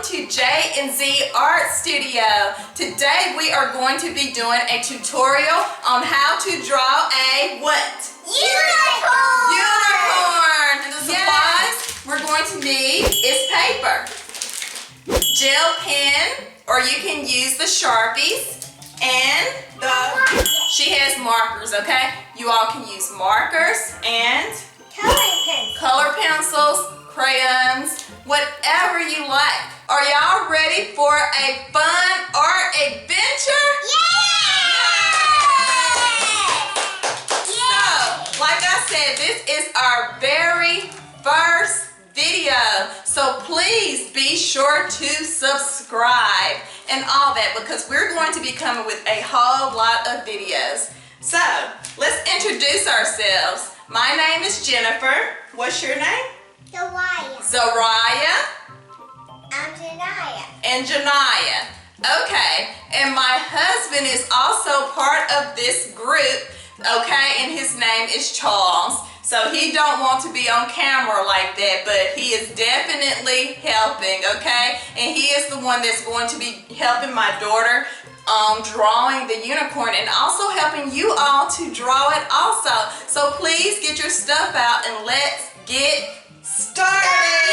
welcome to J and Z Art Studio. Today we are going to be doing a tutorial on how to draw a what? Unicorn! Unicorn! And the supplies we're going to need is paper, gel pen, or you can use the Sharpies, and she has markers, okay? You all can use markers and color pencils, crayons, whatever you like. Are y'all ready for a fun art adventure? So, like I said, this is our very first video. So please be sure to subscribe and all that because we're going to be coming with a whole lot of videos. So, let's introduce ourselves. My name is Jennifer. What's your name? Zariah. I'm Jenniya. And Jenniya. Okay, and my husband is also part of this group, okay, and his name is Charles. So he don't want to be on camera like that, but he is definitely helping, okay? And he is the one that's going to be helping my daughter drawing the unicorn and also helping you all to draw it also. So please get your stuff out and let's get started.